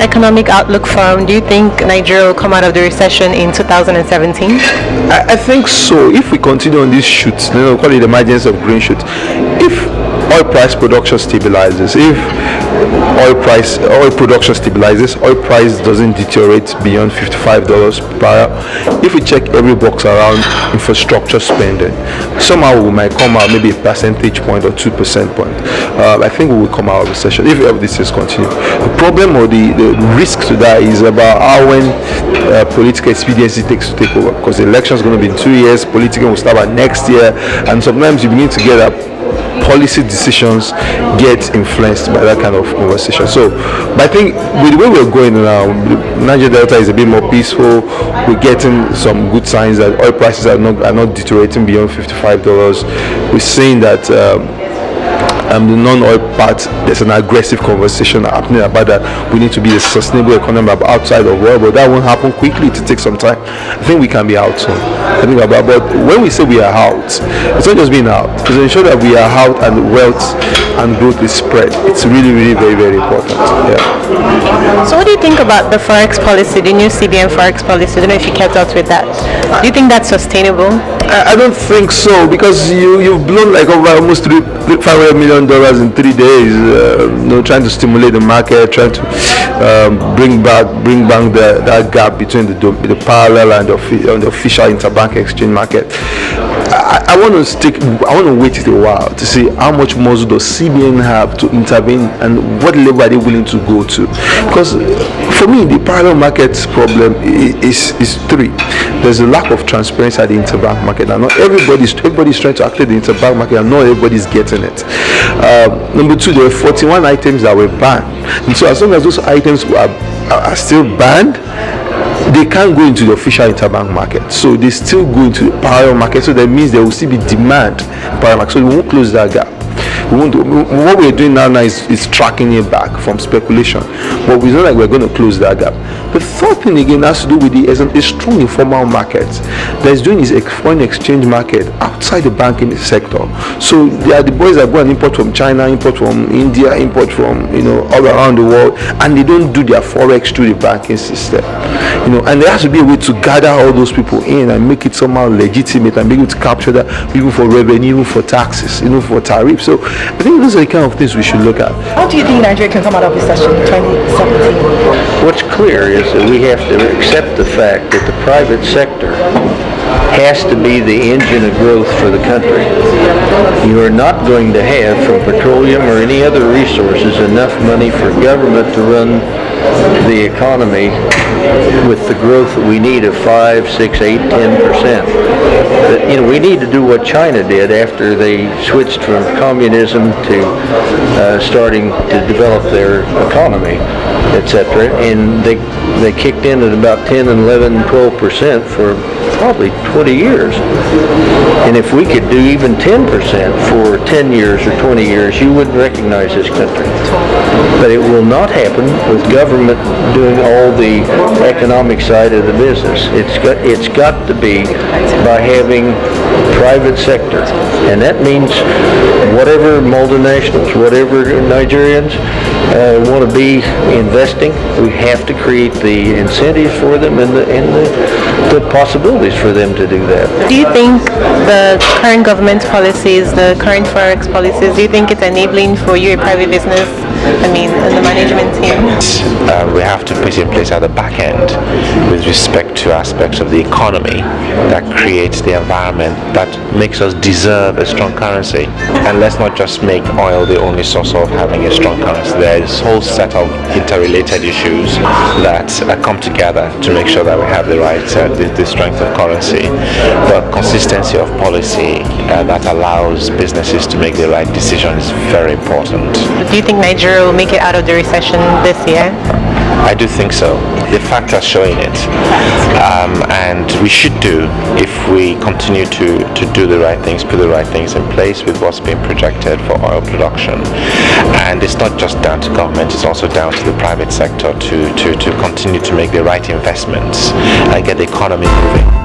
economic outlook firm, do you think Nigeria will come out of the recession in 2017? I think so. If we continue on this shoot, call it the emergence of green shoot. If oil price production stabilizes, if oil production stabilizes, oil price doesn't deteriorate beyond $55 per barrel, if we check every box around infrastructure spending, somehow we might come out maybe a percentage point or 2% point. I think we will come out of recession if this is continued. The problem or the risk to that is about how when political expediency takes to take over, because the election is going to be in 2 years, political will start by next year, and sometimes you begin to get policy decisions get influenced by that kind of conversation. So, but I think with the way we're going now, Niger Delta is a bit more peaceful. We're getting some good signs that oil prices are not deteriorating beyond $55. We're seeing that the non-oil part, there's an aggressive conversation happening about that we need to be a sustainable economy outside of oil, but that won't happen quickly. To take some time. I think we can be out soon. But when we say we are out, it's not just being out. It's to ensure that we are out and wealth and growth is spread. It's really, really very, very important. Yeah. So what do you think about the forex policy, the new CBN forex policy? I don't know if you kept up with that. Do you think that's sustainable? I don't think so, because you've blown like over almost $500 million in 3 days, trying to stimulate the market, trying to bring back that gap between the parallel and the official interbank exchange market. I want to wait a while to see how much muscle does CBN have to intervene and what level are they willing to go to. Because for me, the parallel market problem is three. There's a lack of transparency at the interbank market, and not everybody's trying to activate the interbank market, and not everybody's getting it. Number two, there were 41 items that were banned, and so as long as those items are still banned, they can't go into the official interbank market, so they still go into the parallel market. So that means there will still be demand in parallel market, so we won't close that gap. What we're doing now is tracking it back from speculation, but we don't like we're going to close that gap. The third thing again has to do with the strong informal market that is doing is a foreign exchange market outside the banking sector. So they are the boys that go and import from China, import from India, import from all around the world, and they don't do their forex through the banking system. And there has to be a way to gather all those people in and make it somehow legitimate and be able to capture that, even for revenue, even for taxes, for tariffs. So I think those are the kind of things we should look at. How do you think Nigeria can come out of recession in 2017? What's clear is that we have to accept the fact that the private sector has to be the engine of growth for the country. You are not going to have, from petroleum or any other resources, enough money for government to run the economy with the growth that we need of 5, 6, 8, 10%. But, we need to do what China did after they switched from communism to starting to develop their economy, etc. And they kicked in at about 10 and 11, 12% for probably 20 years. And if we could do even 10% for 10 years or 20 years, you wouldn't recognize this country. But it will not happen with government doing all the economic side of the business. It's got to be by having private sector. And that means whatever multinationals, whatever Nigerians want to be investing, we have to create the incentives for them and the possibilities for them to do that. Do you think the current government policies, the current forex policies, do you think it's enabling for you, a private business, and the management team? We have to put in place at the back end with respect to aspects of the economy that creates the environment that makes us deserve a strong currency. And let's not just make oil the only source of having a strong currency. There is a whole set of interrelated issues that come together to make sure that we have the right, the strength of currency, but consistency of policy that allows businesses to make the right decision is very important. Do you think Nigeria will make it out of the recession this year? I do think so. The facts are showing it, and we should do if we continue to do the right things, put the right things in place with what's being projected for oil production. And it's not just down to government; it's also down to the private sector to continue to make the right investments and get the economy moving.